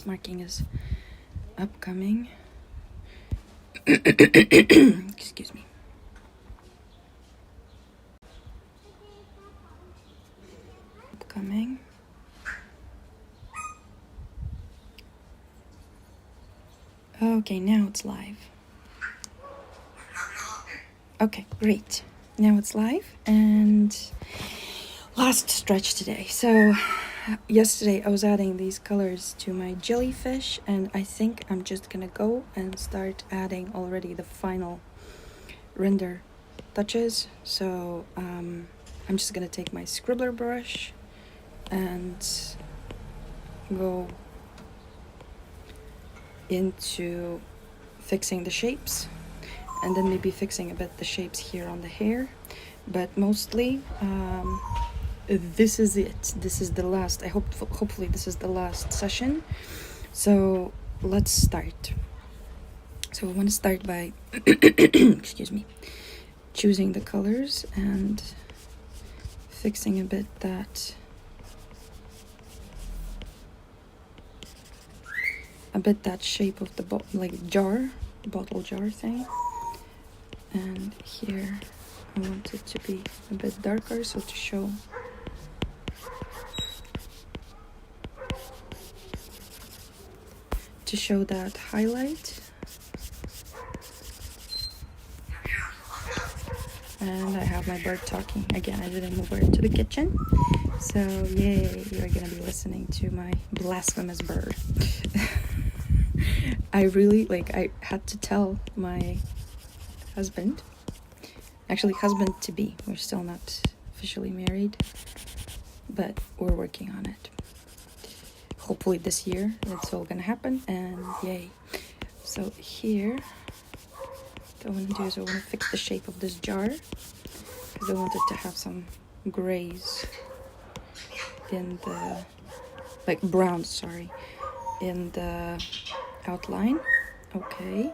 Marking is upcoming. Excuse me. Upcoming. Okay, now it's live. Okay, great. Now it's live, and last stretch today. So yesterday I was adding these colors to my jellyfish, and I think I'm just gonna go and start adding already the final render touches. So I'm just gonna take my scribbler brush and go into fixing the shapes, and then maybe fixing a bit the shapes here on the hair, but mostly this is it. This is the last. Hopefully this is the last session. So let's start. So we want to start by excuse me, choosing the colors and fixing a bit that shape of the bottle jar thing. And here I want it to be a bit darker, so to show that highlight. And I have my bird talking again. I didn't move her into the kitchen, so yay, you're gonna be listening to my blasphemous bird. I had to tell my husband to be, we're still not officially married, but we're working on it. Hopefully this year it's all gonna happen, and yay. So here what I want to do is I want to fix the shape of this jar, because I want it to have some grays in the browns in the outline. Okay,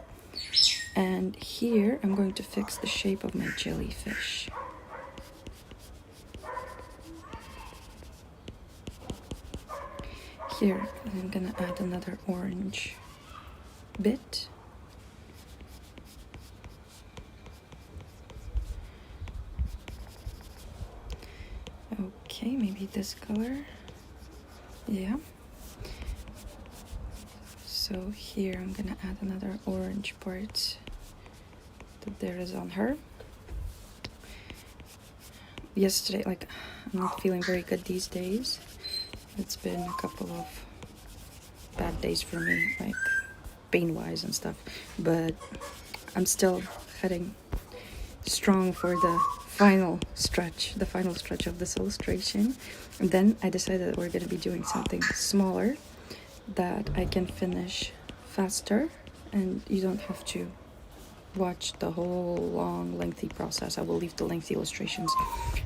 and here I'm going to fix the shape of my jellyfish. Here I'm gonna add another orange bit. Okay, maybe this color. Yeah. So here I'm gonna add another orange part that there is on her. Yesterday, I'm not feeling very good these days. It's been a couple of bad days for me, pain-wise and stuff. But I'm still heading strong for the final stretch of this illustration. And then I decided that we're going to be doing something smaller that I can finish faster, and you don't have to watch the whole long lengthy process. I will leave the lengthy illustrations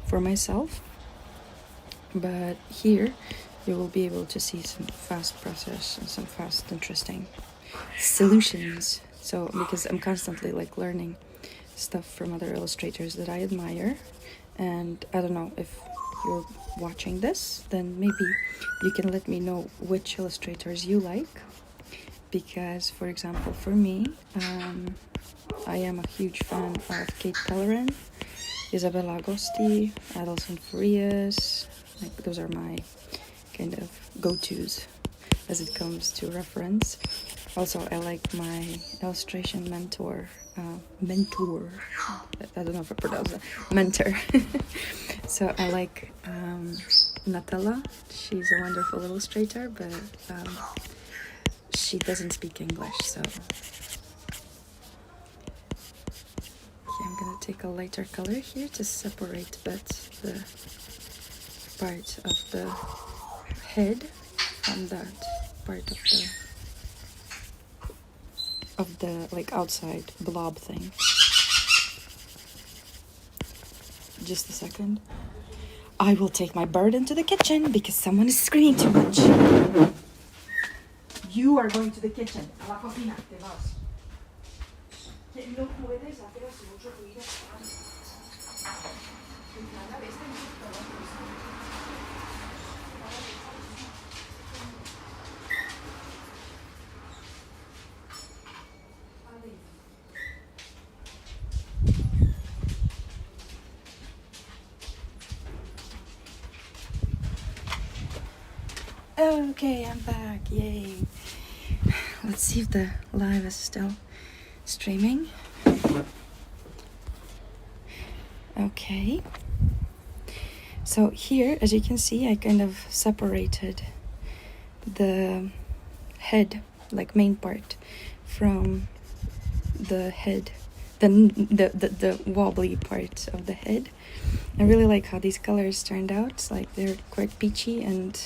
for myself, but here you will be able to see some fast process and some fast interesting solutions. So because I'm constantly learning stuff from other illustrators that I admire, and I don't know if you're watching this, then maybe you can let me know which illustrators you like, because for example for me, I am a huge fan of Kate Pellerin, Isabella Agosti, Adelson Farias. Those are my kind of go-tos as it comes to reference. Also, I like my illustration mentor, I don't know if I pronounce that, mentor. So I like Natella. She's a wonderful illustrator, but she doesn't speak English, so I'm gonna take a lighter color here to separate a bit the part of the head from that part of the outside blob thing. Just a second. I will take my bird into the kitchen because someone is screaming too much. You are going to the kitchen. A la cocina, te vas. No puedes hacer así mucho ruido. I'm back, yay. Let's see if the live is still streaming. Okay. So here, as you can see, I kind of separated the head, like main part, from the head, the wobbly part of the head. I really like how these colors turned out. Like they're quite peachy and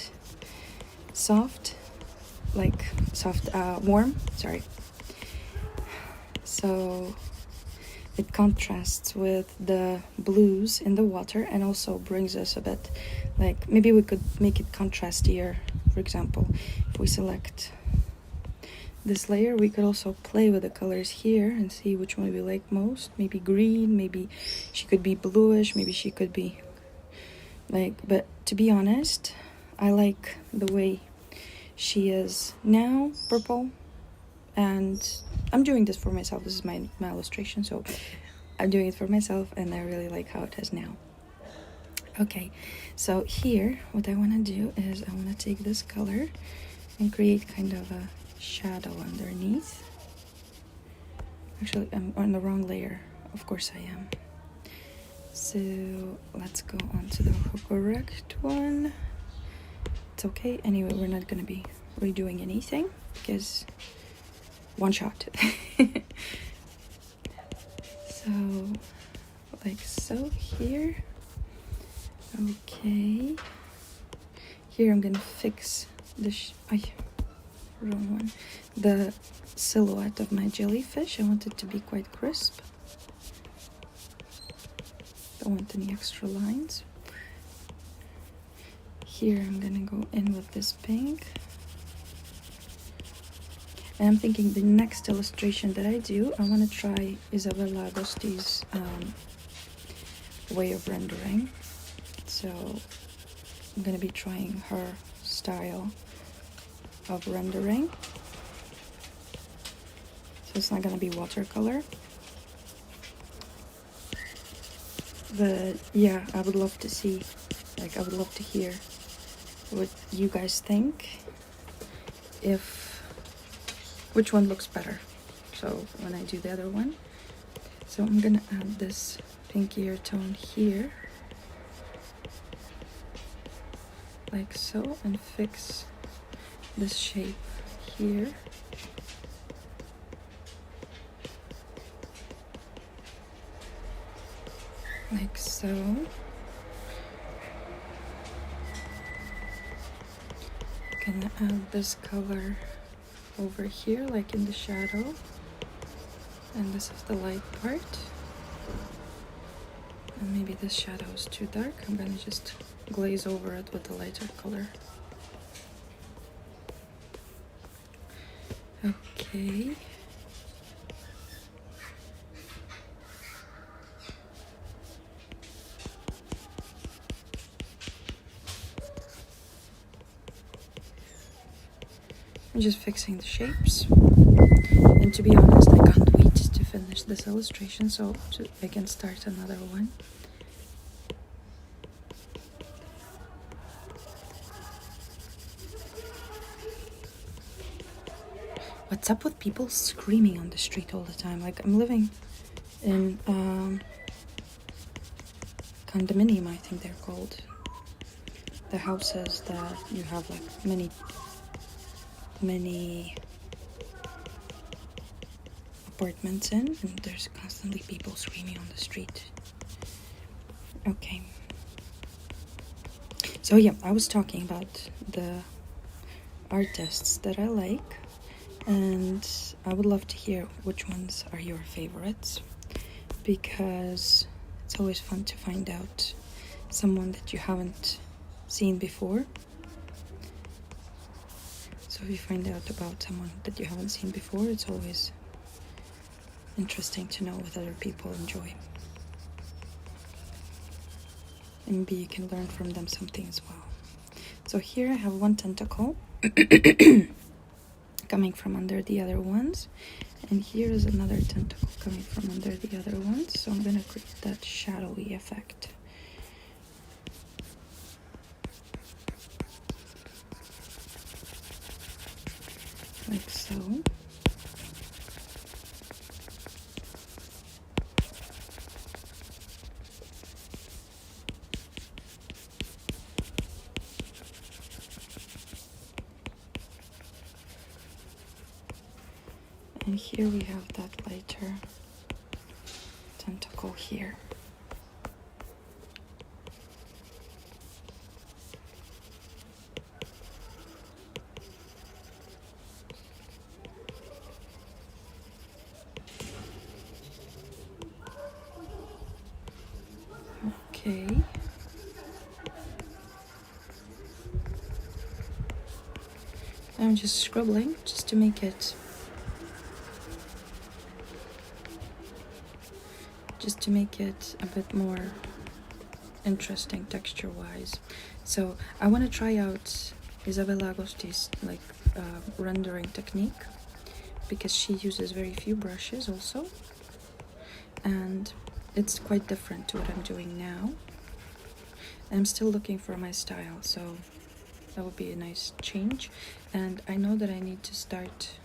soft, warm, sorry. So it contrasts with the blues in the water and also brings us a bit, like maybe we could make it contrastier. For example, if we select this layer, we could also play with the colors here and see which one we like most. Maybe green, maybe she could be bluish, maybe she could be like, but to be honest, I like the way she is now, purple. And I'm doing this for myself. This is my illustration, so I'm doing it for myself, and I really like how it is now. Okay, so here what I want to do is I want to take this color and create kind of a shadow underneath. Actually, I'm on the wrong layer. Of course I am. So let's go on to the correct one. It's okay. Anyway, we're not going to be redoing anything because one shot. So, like so here. Okay. Here I'm gonna fix the wrong one. The silhouette of my jellyfish. I want it to be quite crisp. Don't want any extra lines. Here I'm gonna go in with this pink. And I'm thinking the next illustration that I do, I want to try Isabella Agosti's way of rendering. So I'm going to be trying her style of rendering. So it's not going to be watercolor. But yeah, I would love to see, like I would love to hear what you guys think. Which one looks better. So when I do the other one. So I'm gonna add this pinkier tone here. Like so, and fix this shape here. Like so. Gonna add this color over here, like in the shadow, and this is the light part. And maybe this shadow is too dark. I'm gonna just glaze over it with the lighter color. Okay. I'm just fixing the shapes. And to be honest, I can't wait to finish this illustration so I can start another one. What's up with people screaming on the street all the time? Like, I'm living in condominium, I think they're called. The houses that you have like many apartments in, and there's constantly people screaming on the street. Okay. So yeah, I was talking about the artists that I like, and I would love to hear which ones are your favorites, because it's always fun to find out someone that you haven't seen before. So if you find out about someone that you haven't seen before, it's always interesting to know what other people enjoy. And maybe you can learn from them something as well. So here I have one tentacle coming from under the other ones, and here is another tentacle coming from under the other ones. So I'm gonna create that shadowy effect. like so. And here we have that lighter tentacle here. Okay. I'm just scribbling just to make it a bit more interesting texture wise. So I want to try out Isabella Agosti's rendering technique, because she uses very few brushes also, and it's quite different to what I'm doing now. I'm still looking for my style, so that would be a nice change. And I know that I need to start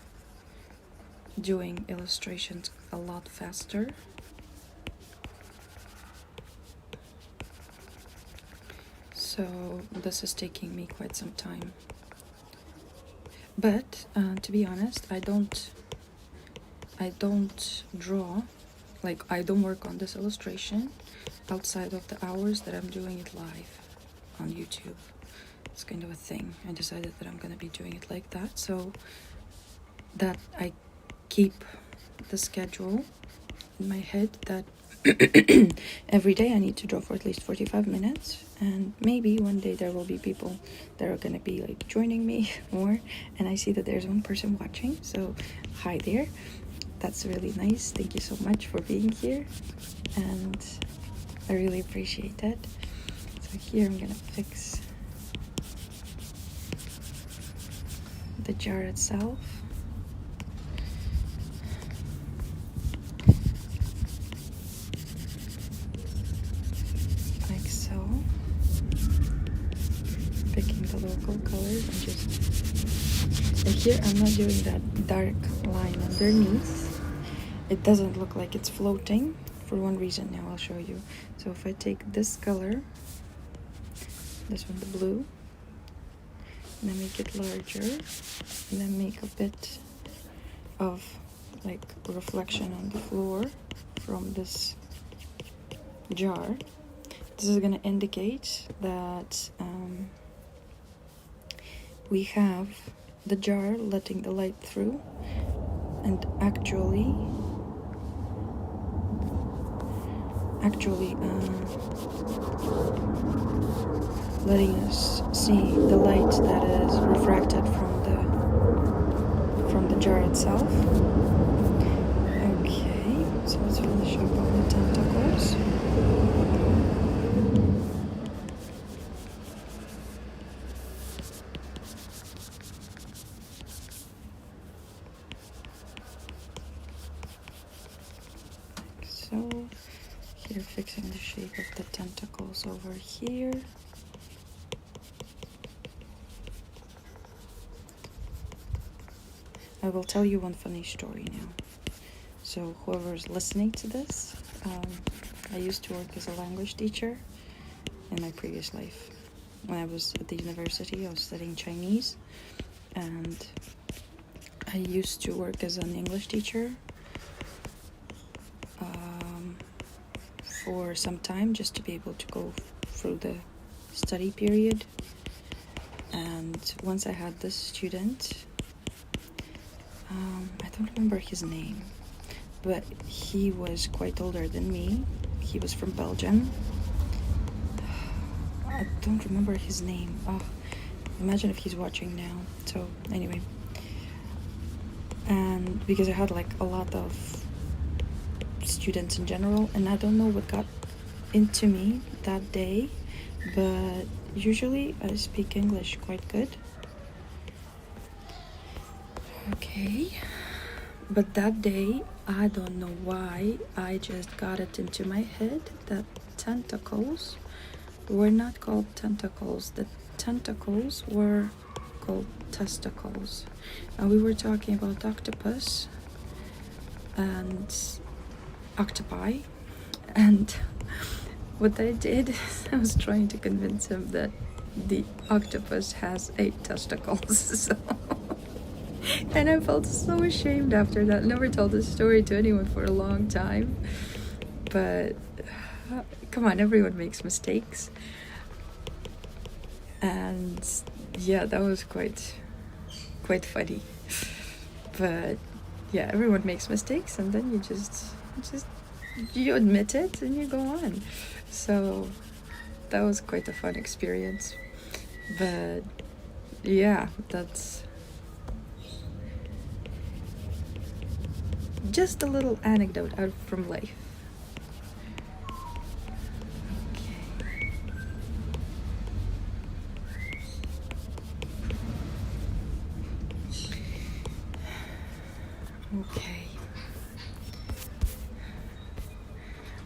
doing illustrations a lot faster. So this is taking me quite some time. But to be honest, I don't draw, like I don't work on this illustration outside of the hours that I'm doing it live on YouTube. It's kind of a thing. I decided that I'm gonna be doing it like that, so that I keep the schedule in my head that every day I need to draw for at least 45 minutes, and maybe one day there will be people that are gonna be like joining me more, and I see that there's one person watching, so hi there. That's really nice. Thank you so much for being here, and I really appreciate that. So here I'm gonna fix the jar itself. Like so. Picking the local colors and just... And here I'm not doing that dark line underneath. It doesn't look like it's floating for one reason. Now I'll show you. So if I take this color, this one, the blue, and then make it larger, and then make a bit of like reflection on the floor from this jar, this is going to indicate that we have the jar letting the light through and actually letting us see the light that is refracted from the jar itself. Okay, so let's finish up on the tentacles. Like so. Here, fixing the shape of the tentacles over here. I will tell you one funny story now. So whoever's listening to this, I used to work as a language teacher in my previous life. When I was at the university, I was studying Chinese, and I used to work as an English teacher for some time, just to be able to go through the study period. And once I had this student, I don't remember his name, but he was quite older than me. He was from Belgium. I don't remember his name. Oh, imagine if he's watching now. So anyway, and because I had like a lot of students in general, and I don't know what got into me that day, but usually I speak English quite good. Okay, but that day, I don't know why, I just got it into my head that tentacles were not called tentacles. The tentacles were called testicles. We were talking about octopus and octopi, and what I did is I was trying to convince him that the octopus has 8 testicles. So and I felt so ashamed after that. Never told this story to anyone for a long time, but come on, everyone makes mistakes. And yeah, that was quite funny. But yeah, everyone makes mistakes, and then you just you admit it and you go on. So that was quite a fun experience. But yeah, that's just a little anecdote out from life. Okay.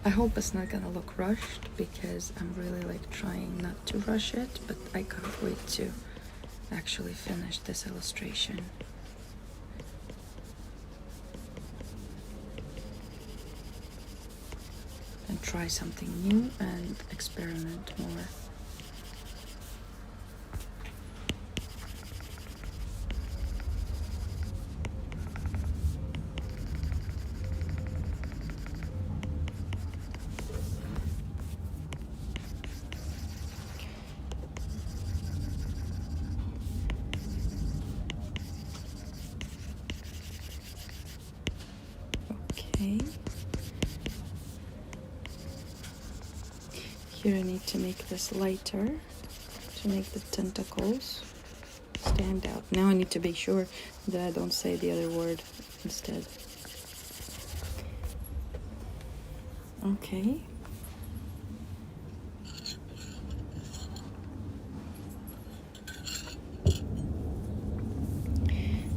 I hope it's not gonna look rushed, because I'm really like trying not to rush it, but I can't wait to actually finish this illustration. And try something new and experiment more. Okay. Here I need to make this lighter to make the tentacles stand out. Now I need to be sure that I don't say the other word instead. Okay.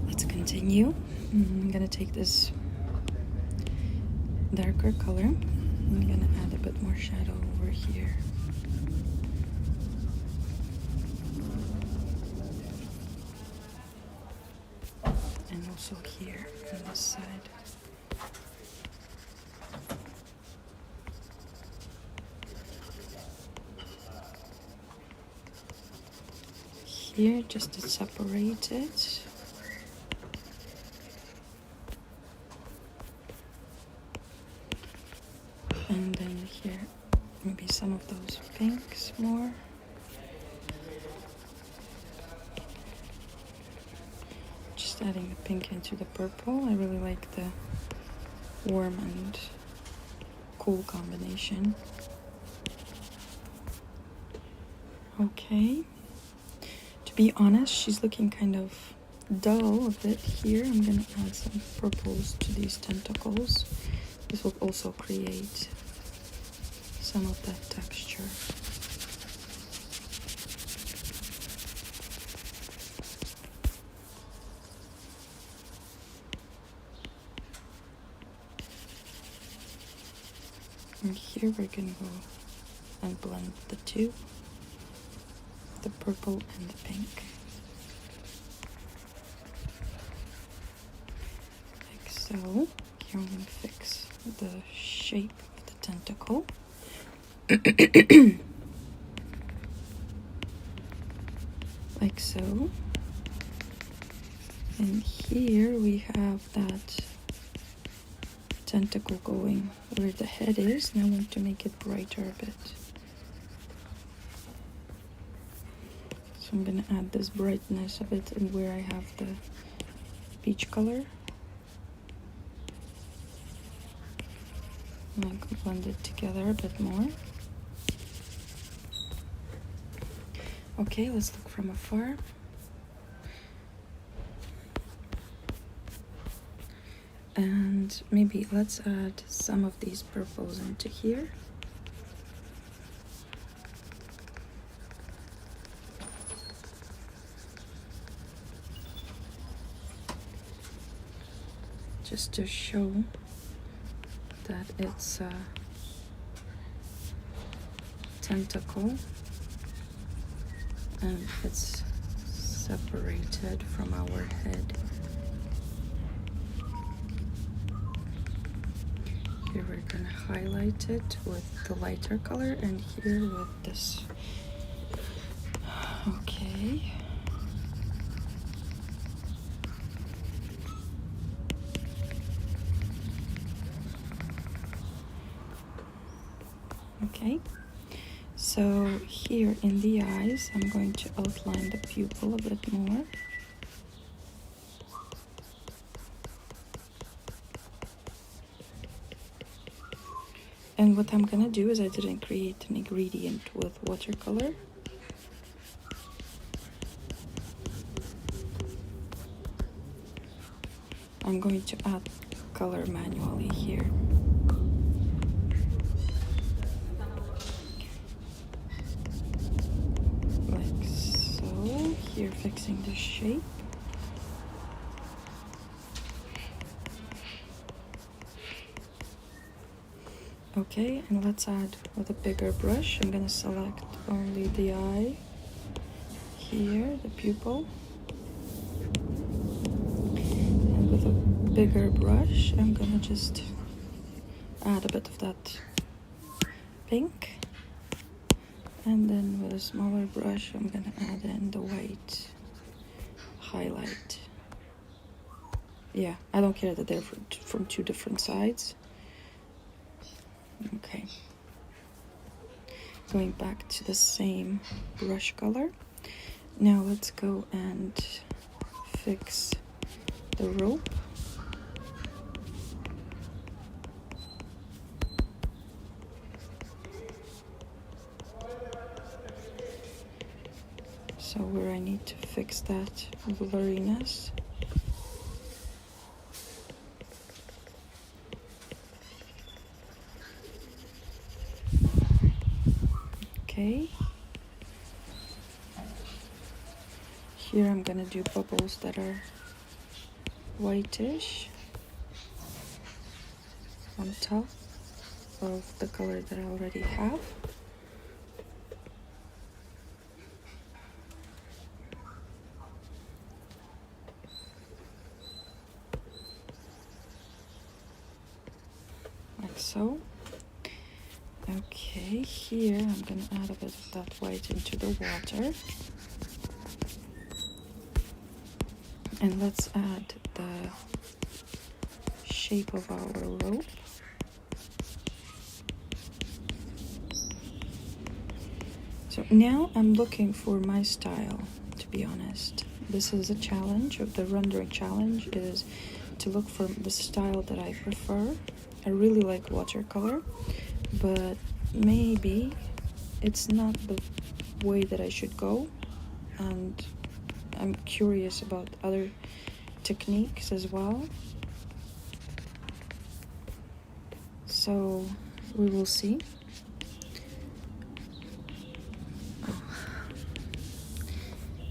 Let's continue. I'm gonna take this darker color. I'm gonna add a bit more shadow over here. And also here on this side. Here, just to separate it. And then here, maybe some of those pinks more. Just adding the pink into the purple. I really like the warm and cool combination. Okay. To be honest, she's looking kind of dull a bit here. I'm gonna add some purples to these tentacles. This will also create some of that texture. And here we're gonna go and blend the two, the purple and the pink. Like so. Here I'm gonna fix the shape of the tentacle. Like so. And here we have that tentacle going where the head is. Now I want to make it brighter a bit. So I'm gonna add this brightness of it and where I have the peach color. And I can blend it together a bit more. Okay, let's look from afar. And maybe let's add some of these purples into here. Just to show that it's a tentacle and it's separated from our head. Here we're gonna highlight it with the lighter color, and here with this. Okay. Okay. So here in the eyes, I'm going to outline the pupil a bit more. And what I'm gonna do is I didn't create an ingredient with watercolor. I'm going to add color manually here. Like so. Here fixing the shape. Okay, and let's add with a bigger brush. I'm gonna select only the eye, here, the pupil. And with a bigger brush, I'm gonna just add a bit of that pink. And then with a smaller brush, I'm gonna add in the white highlight. Yeah, I don't care that they're from two different sides. Okay, going back to the same brush color. Now let's go and fix the rope. So where I need to fix that blurriness. Okay. Here I'm gonna do bubbles that are whitish on top of the color that I already have. Like so. Okay, here I'm gonna add a bit of that white into the water. And let's add the shape of our rope. So now I'm looking for my style, to be honest. This is a challenge, of the rendering challenge is to look for the style that I prefer. I really like watercolor, but maybe it's not the way that I should go, and I'm curious about other techniques as well. So we will see. Oh.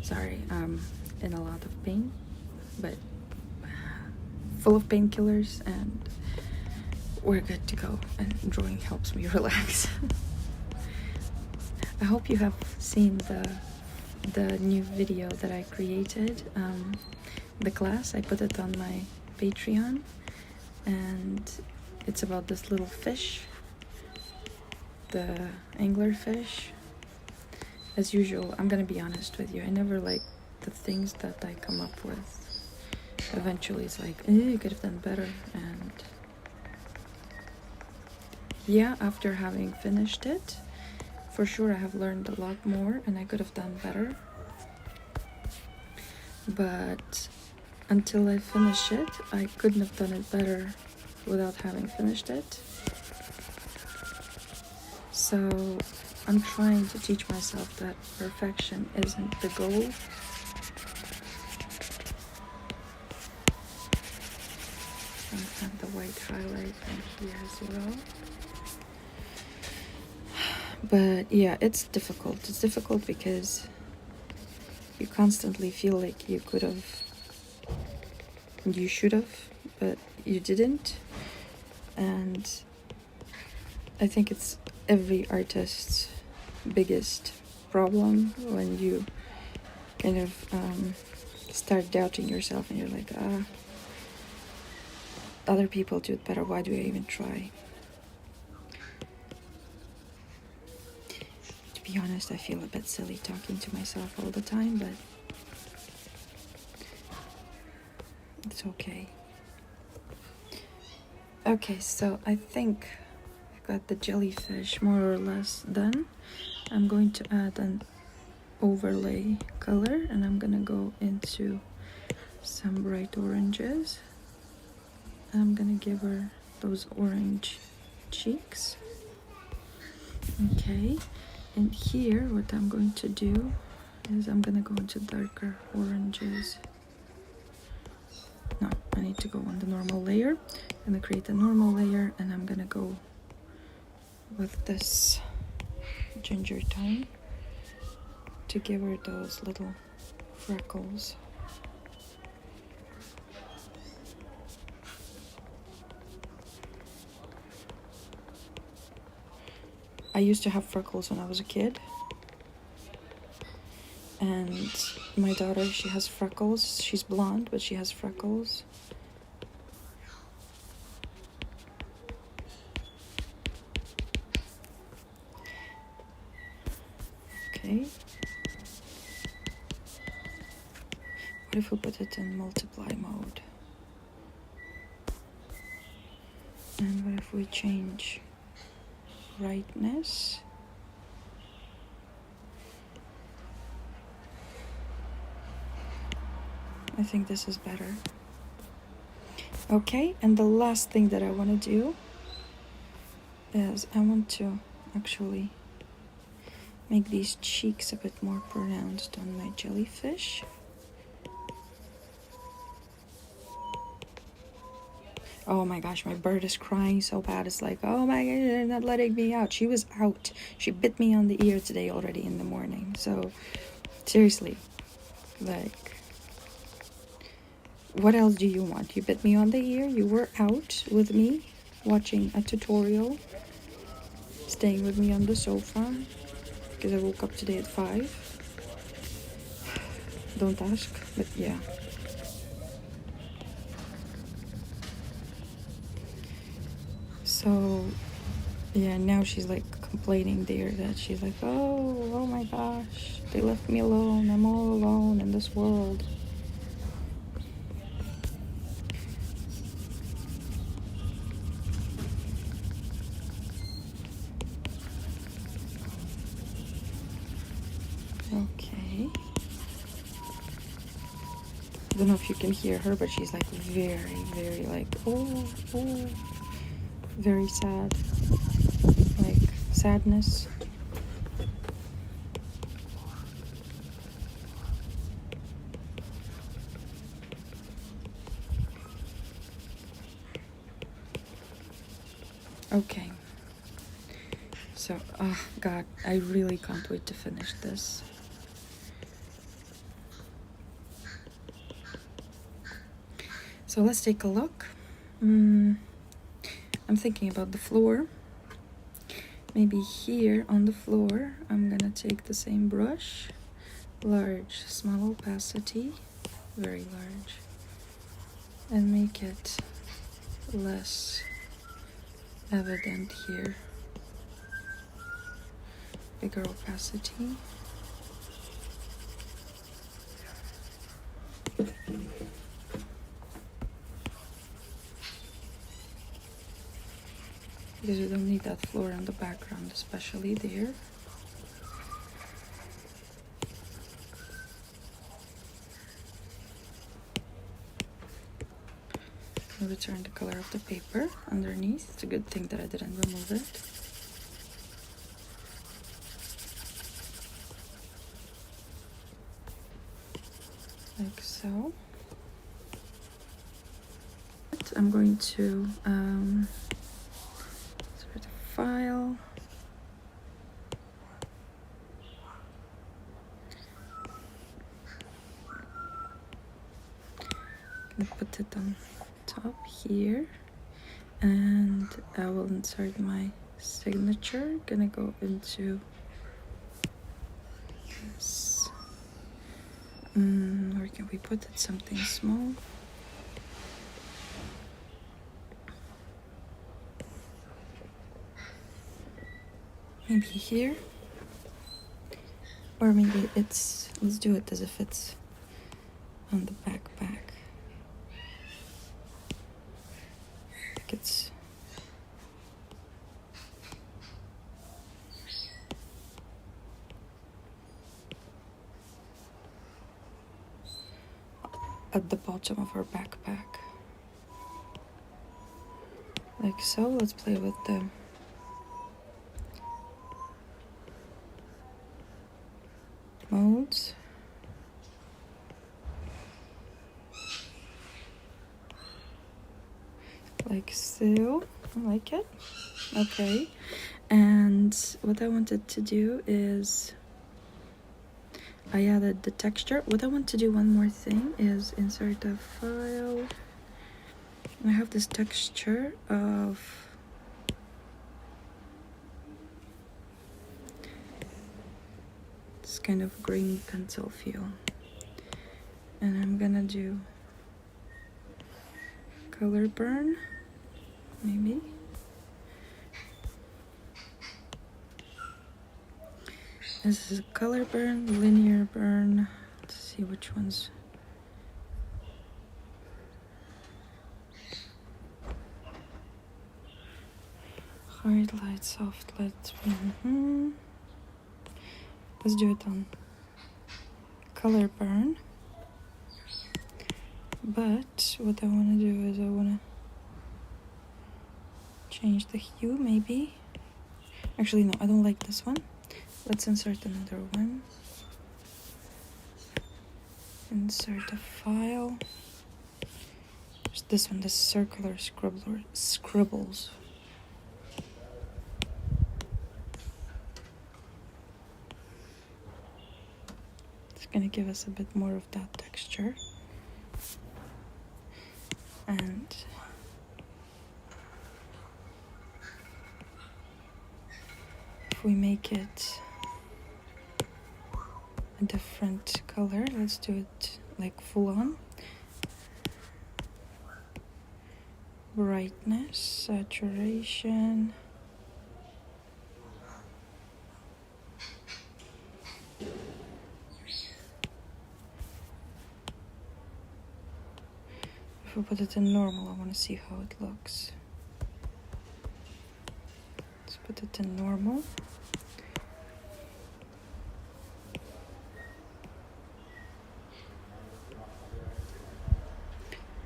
Sorry, I'm in a lot of pain, but full of painkillers, and we're good to go, and drawing helps me relax. I hope you have seen the new video that I created, the class. I put it on my Patreon, and it's about this little fish, the anglerfish. As usual, I'm gonna be honest with you, I never like the things that I come up with. Eventually it's like, you could have done better, and yeah, after having finished it, for sure I have learned a lot more and I could have done better. But until I finish it, I couldn't have done it better without having finished it. So I'm trying to teach myself that perfection isn't the goal. And the white highlight in here as well. But yeah, it's difficult. It's difficult because you constantly feel like you could have, you should have, but you didn't. And I think it's every artist's biggest problem when you kind of start doubting yourself, and you're like, other people do it better, why do I even try? To be honest, I feel a bit silly talking to myself all the time, but it's okay. Okay, so I think I got the jellyfish more or less done. I'm going to add an overlay color, and I'm gonna go into some bright oranges. I'm gonna give her those orange cheeks. Okay, and here what I'm going to do is I'm gonna go into darker oranges. No, I need to go on the normal layer. I'm gonna create a normal layer, and I'm gonna go with this ginger tone to give her those little freckles. I used to have freckles when I was a kid, and my daughter, she has freckles. She's blonde, but she has freckles. Okay. What if we put it in multiply mode? And what if we change brightness? I think this is better. Okay, and the last thing that I want to do is I want to actually make these cheeks a bit more pronounced on my jellyfish. Oh my gosh, my bird is crying so bad. It's like, oh my god, they're not letting me out. She was out. She bit me on the ear today already in the morning. So, seriously, like, what else do you want? You bit me on the ear. You were out with me watching a tutorial, staying with me on the sofa, because I woke up today at 5. Don't ask, but yeah. So, yeah, now she's like complaining there that she's like, oh my gosh, they left me alone. I'm all alone in this world. Okay. I don't know if you can hear her, but she's like very like, oh, very sad. Like sadness. Okay. So, oh God, I really can't wait to finish this. So let's take a look. I'm thinking about the floor. Maybe here on the floor, I'm gonna take the same brush, large, small opacity, very large, and make it less evident here. Bigger opacity. Because we don't need that floor in the background, especially there. I'll return the color of the paper underneath. It's a good thing that I didn't remove it. Like so. I'm going to sort of file. I'm gonna put it on top here, and I will insert my signature. Gonna go into this Or can we put it something small? Maybe here? Or maybe let's do it as if it's on the backpack. Like it's at the bottom of our backpack. Like so. Let's play with the modes. Like so. I like it. Okay. And what I wanted to do is I added the texture. What I want to do one more thing is insert a file. I have this texture of this kind of green pencil feel. And I'm gonna do color burn, maybe. This is a color burn, linear burn. Let's see which ones. Hard light, soft light. Let's do it on color burn. But what I want to do is I want to change the hue, maybe. Actually, no, I don't like this one. Let's insert another one. Insert a file. There's this one, the circular scribbles. It's gonna give us a bit more of that texture. And if we make it a different color, let's do it like full on. Brightness, saturation. If we put it in normal, I want to see how it looks. Let's put it in normal.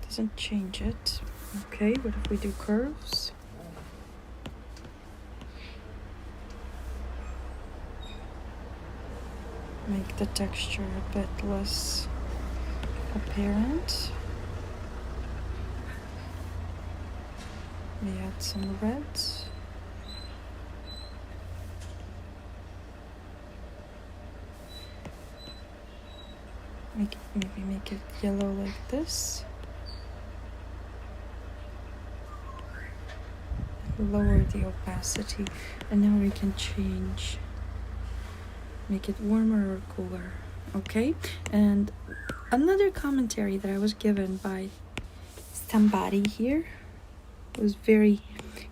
Doesn't change it. Okay, what if we do curves? Make the texture a bit less apparent. We add some reds. Maybe make it yellow like this. Lower the opacity, and now we can change, make it warmer or cooler. Okay, and another commentary that I was given by somebody here was very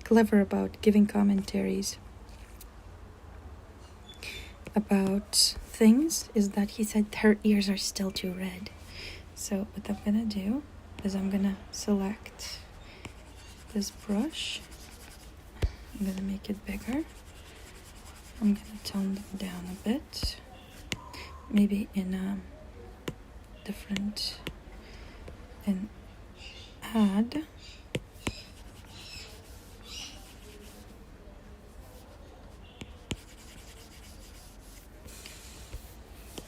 clever about giving commentaries about things, is that he said her ears are still too red. So what I'm gonna do is I'm gonna select this brush. I'm gonna make it bigger. I'm gonna tone them down a bit. Maybe in a different, and add.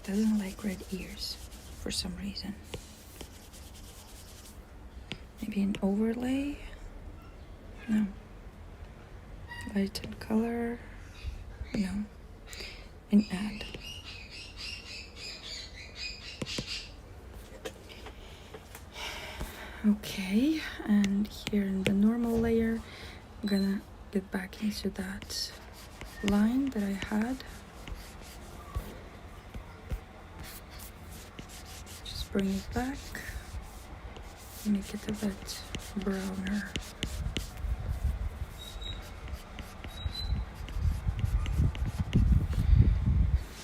Doesn't like red ears for some reason. Maybe an overlay. No. Lighten color. No. And add. Okay, and here in the normal layer, I'm gonna get back into that line that I had. bring it back, make it a bit browner.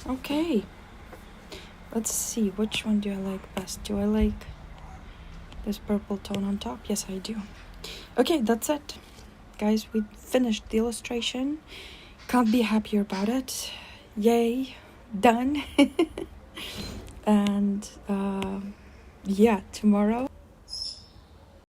Okay, let's see, which one do I like best? Do I like this purple tone on top? Yes, I do. Okay, that's it. Guys, we finished the illustration. Can't be happier about it. Yay, done. And yeah, tomorrow